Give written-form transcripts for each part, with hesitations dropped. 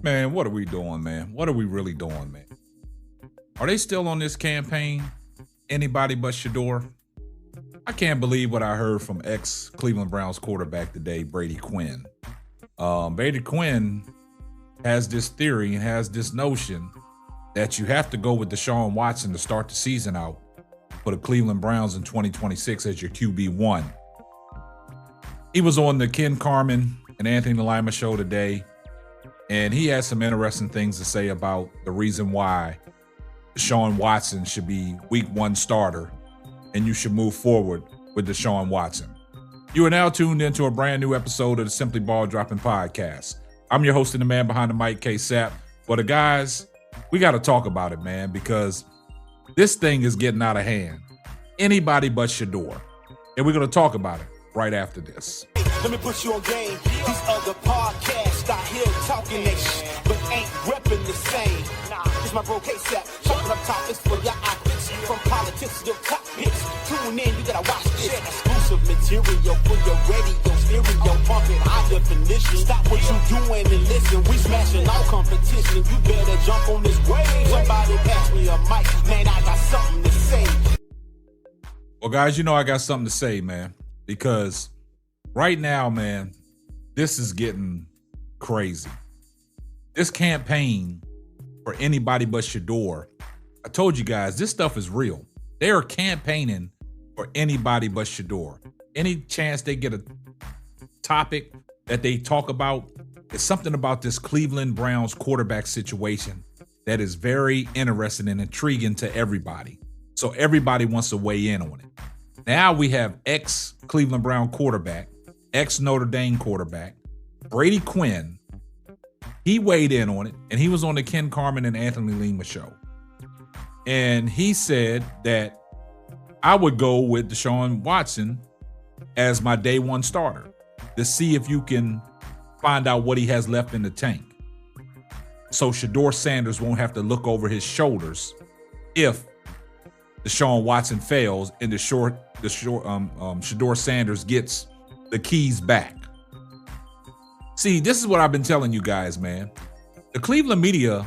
Man, what are we doing, man? What are we really doing, man? Are they still on this campaign? Anybody but Shedeur? I can't believe what I heard from ex-Cleveland Browns quarterback today, Brady Quinn. Brady Quinn has this theory and has this notion that you have to go with Deshaun Watson to start the season out for the Cleveland Browns in 2026 as your QB1. He was on the Ken Carman and Anthony Lima show today, and he had some interesting things to say about the reason why Deshaun Watson should be week one starter and you should move forward with Deshaun Watson. You are now tuned into a brand new episode of the Simply Ball Dropping Podcast. I'm your host and the man behind the mic, K-Sap. But the guys, we got to talk about it, man, because this thing is getting out of hand. Anybody but Shedeur. And we're going to talk about it right after this. Let me put you on game. These other podcasts out here talking that shit, but ain't repping the same. Nah, it's my bro K-Sap. Chopping up topics for your optics. From politics to your top hits. Tune in, you gotta watch this. Exclusive material for your radio stereo. Pumping high definition. Stop what you doing and listen. We smashing all competition. You better jump on this wave. Somebody pass me a mic. Man, I got something to say. Well, guys, you know I got something to say, man, because right now, man, this is getting crazy. This campaign for anybody but Shedeur, I told you guys, this stuff is real. They are campaigning for anybody but Shedeur. Any chance they get a topic that they talk about, it's something about this Cleveland Browns quarterback situation that is very interesting and intriguing to everybody. So everybody wants to weigh in on it. Now we have ex-Cleveland Brown quarterback, ex-Notre Dame quarterback, Brady Quinn. He weighed in on it, and he was on the Ken Carman and Anthony Lima show. And he said that I would go with Deshaun Watson as my day one starter to see if you can find out what he has left in the tank. So Shedeur Sanders won't have to look over his shoulders if Deshaun Watson fails and Shedeur Sanders gets the keys back. See, this is what I've been telling you guys, man. The Cleveland media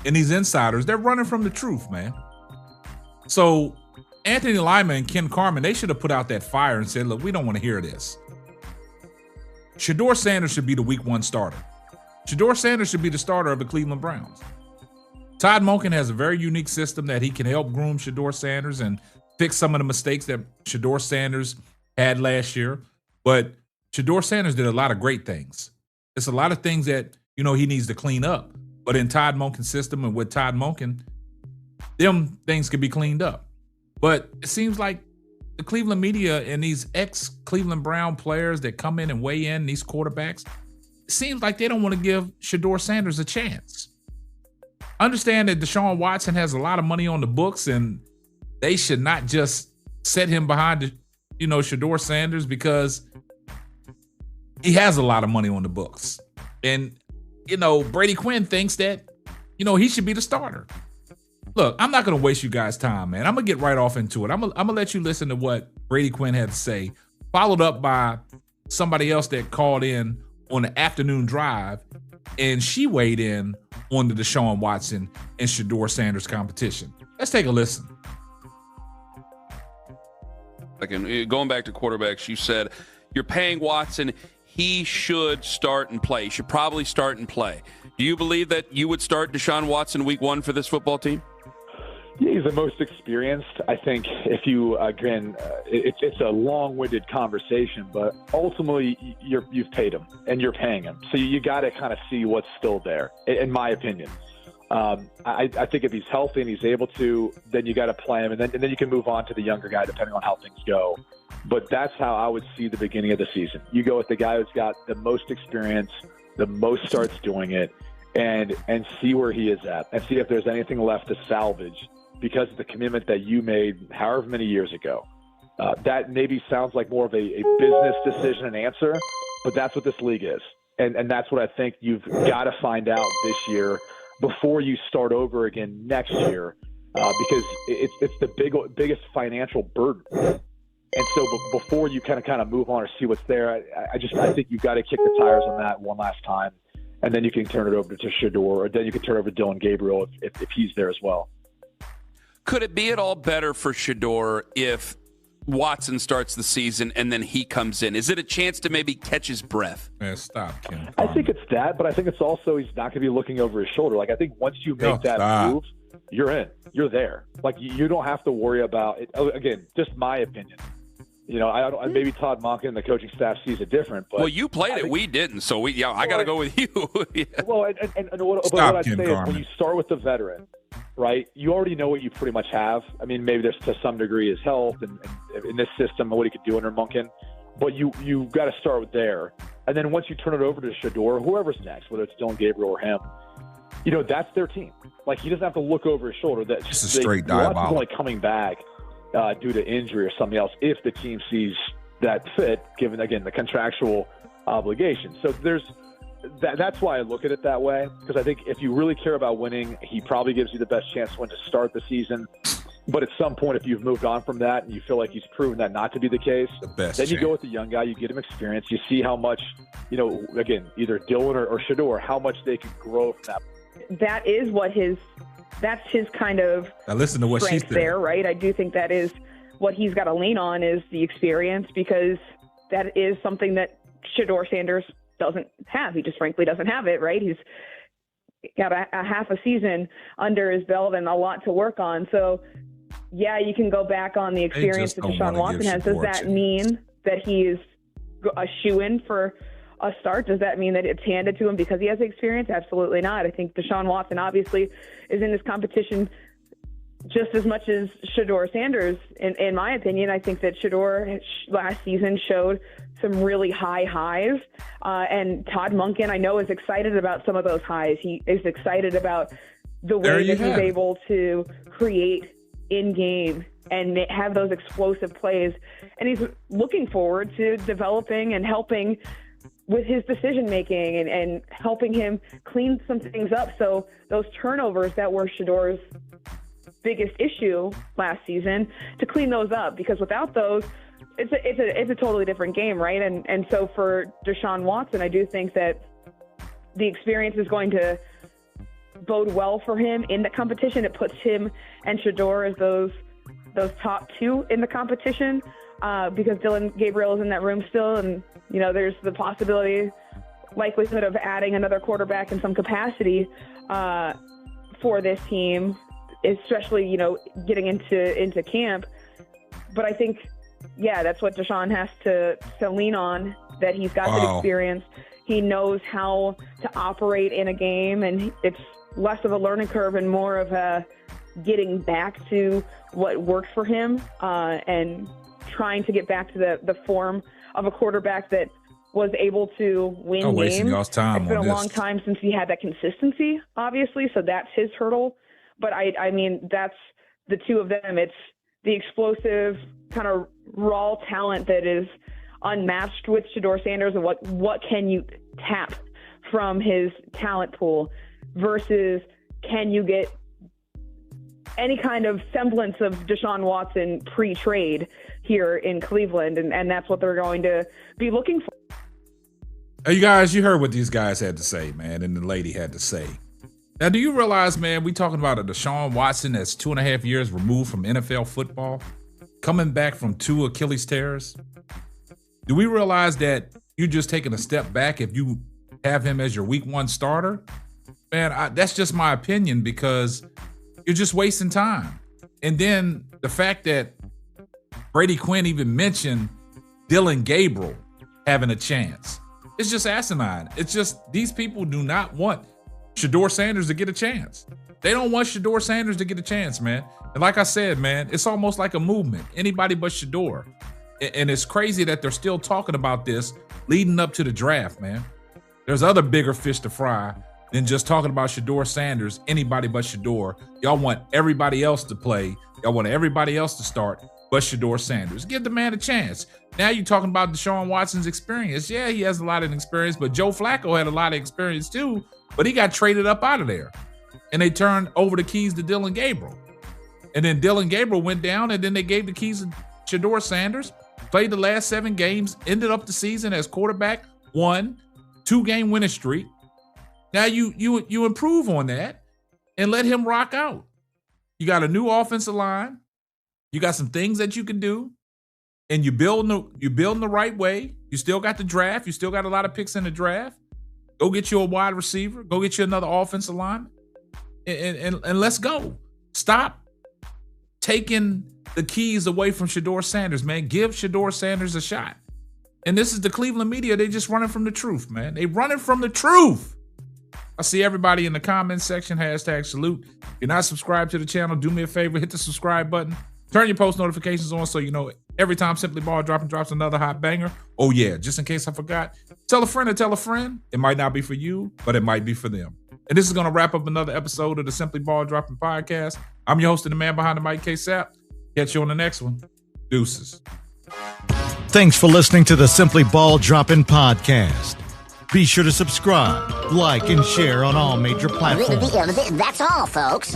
and these insiders, they're running from the truth, man. So Anthony Lima and Ken Carman, they should have put out that fire and said, look, we don't want to hear this. Shedeur Sanders should be the week one starter. Shedeur Sanders should be the starter of the Cleveland Browns. Todd Monken has a very unique system that he can help groom Shedeur Sanders and fix some of the mistakes that Shedeur Sanders had last year. But Shedeur Sanders did a lot of great things. It's a lot of things that, he needs to clean up. But in Todd Monken's system and with Todd Monken, them things can be cleaned up. But it seems like the Cleveland media and these ex-Cleveland Brown players that come in and weigh in, these quarterbacks, it seems like they don't want to give Shedeur Sanders a chance. Understand that Deshaun Watson has a lot of money on the books, and they should not just set him behind, Shedeur Sanders because he has a lot of money on the books. And, Brady Quinn thinks that, he should be the starter. Look, I'm not going to waste you guys' time, man. I'm going to get right off into it. I'm going to let you listen to what Brady Quinn had to say, followed up by somebody else that called in on the afternoon drive, and she weighed in on the Deshaun Watson and Shedeur Sanders competition. Let's take a listen. Going back to quarterbacks, you said you're paying Watson. He should start and play. He should probably start and play. Do you believe that you would start Deshaun Watson week one for this football team? Yeah, he's the most experienced. I think if you, again, it's a long-winded conversation, but ultimately you've paid him and you're paying him. So you got to kind of see what's still there, in my opinion. I think if he's healthy and he's able to, then you got to play him, and then you can move on to the younger guy depending on how things go. But that's how I would see the beginning of the season. You go with the guy who's got the most experience, the most starts doing it, and see where he is at, and see if there's anything left to salvage because of the commitment that you made however many years ago. That maybe sounds like more of a business decision and answer, but that's what this league is. And that's what I think you've got to find out this year before you start over again next year, because it's the biggest financial burden. And so before you kind of move on or see what's there, I think you've got to kick the tires on that one last time and then you can turn it over to Shedeur, or then you can turn it over to Dylan Gabriel if he's there as well. Could it be at all better for Shedeur if Watson starts the season and then he comes in? Is it a chance to maybe catch his breath? Man, stop, Ken. I think it's that, but I think it's also he's not going to be looking over his shoulder. Like, I think once you make move, you're in. You're there. Like, you don't have to worry about it. Again, just my opinion. You know, I don't. Maybe Todd Monken and the coaching staff sees it different. But well, you played it. We didn't. So I got to go with you. Yeah. Well, and what I'd say is when you start with the veteran, right, you already know what you pretty much have. I mean, maybe there's to some degree his health and in this system and what he could do under Monken. But you got to start with there. And then once you turn it over to Shedeur, whoever's next, whether it's Dylan Gabriel or him, you know, that's their team. Like, he doesn't have to look over his shoulder. That's just a straight diabolical. Only coming back due to injury or something else if the team sees that fit, given, again, the contractual obligation. So that's why I look at it that way, because I think if you really care about winning, he probably gives you the best chance when to start the season. But at some point, if you've moved on from that and you feel like he's proven that not to be the case, then you go with the young guy, you get him experience, you see how much, you know, again, either Dylan or Shedeur, how much they can grow from that. That is that's his kind of now listen to what she's there, right? I do think that is what he's got to lean on, is the experience, because that is something that Shedeur Sanders doesn't have. He just frankly doesn't have it, right? He's got a half a season under his belt and a lot to work on. So, yeah, you can go back on the experience that Deshaun Watson has. Does that mean that he is a shoo-in for a start? Does that mean that it's handed to him because he has experience? Absolutely not. I think Deshaun Watson obviously is in this competition just as much as Shedeur Sanders. In my opinion, I think that Shedeur last season showed some really high highs. And Todd Monken, I know, is excited about some of those highs. He is excited about the way that he's able to create in-game and have those explosive plays. And he's looking forward to developing and helping with his decision-making and helping him clean some things up. So those turnovers that were Shedeur's biggest issue last season, to clean those up, because without those, it's a totally different game, right? And so for Deshaun Watson, I do think that the experience is going to bode well for him in the competition. It puts him and Shedeur as those top two in the competition, because Dylan Gabriel is in that room still, and you know there's the likelihood of adding another quarterback in some capacity for this team, especially, you know, getting into camp. But I think, yeah, that's what Deshaun has to lean on, that he's got that experience. He knows how to operate in a game, and it's less of a learning curve and more of a getting back to what worked for him, and trying to get back to the form of a quarterback that was able to win games. Y'all's time. It's been a long time since he had that consistency, obviously, so that's his hurdle. But I mean, that's the two of them. It's the explosive kind of raw talent that is unmatched with Shedeur Sanders, and what can you tap from his talent pool versus can you get any kind of semblance of Deshaun Watson pre-trade here in Cleveland, and that's what they're going to be looking for. Hey, you guys, you heard what these guys had to say, man, and the lady had to say. Now, do you realize, man, we talking about a Deshaun Watson that's 2.5 years removed from NFL football, coming back from 2 Achilles tears? Do we realize that you're just taking a step back if you have him as your week 1 starter? Man, that's just my opinion, because you're just wasting time. And then the fact that Brady Quinn even mentioned Dylan Gabriel having a chance, it's just asinine. It's just, these people do not want Shedeur Sanders to get a chance. They don't want Shedeur Sanders to get a chance, man. And like I said, man, it's almost like a movement. Anybody but Shedeur. And it's crazy that they're still talking about this leading up to the draft, man. There's other bigger fish to fry than just talking about Shedeur Sanders, anybody but Shedeur. Y'all want everybody else to play. Y'all want everybody else to start but Shedeur Sanders. Give the man a chance. Now you're talking about Deshaun Watson's experience. Yeah, he has a lot of experience, but Joe Flacco had a lot of experience too, but he got traded up out of there. And they turned over the keys to Dylan Gabriel. And then Dylan Gabriel went down, and then they gave the keys to Shedeur Sanders, played the last 7 games, ended up the season as quarterback, won 2-game winning streak, Now you improve on that and let him rock out. You got a new offensive line. You got some things that you can do, and you're building the right way. You still got the draft. You still got a lot of picks in the draft. Go get you a wide receiver. Go get you another offensive lineman, and let's go. Stop taking the keys away from Shedeur Sanders, man. Give Shedeur Sanders a shot. And this is the Cleveland media. They just running from the truth, man. They running from the truth. I see everybody in the comments section, #salute. If you're not subscribed to the channel, do me a favor, hit the subscribe button. Turn your post notifications on so you know every time Simply Ball drops another hot banger. Oh yeah, just in case I forgot, tell a friend to tell a friend. It might not be for you, but it might be for them. And this is going to wrap up another episode of the Simply Ball Dropping Podcast. I'm your host and the man behind the mic, K-Sap. Catch you on the next one. Deuces. Thanks for listening to the Simply Ball Dropping Podcast. Be sure to subscribe, like, and share on all major platforms. That's all, folks.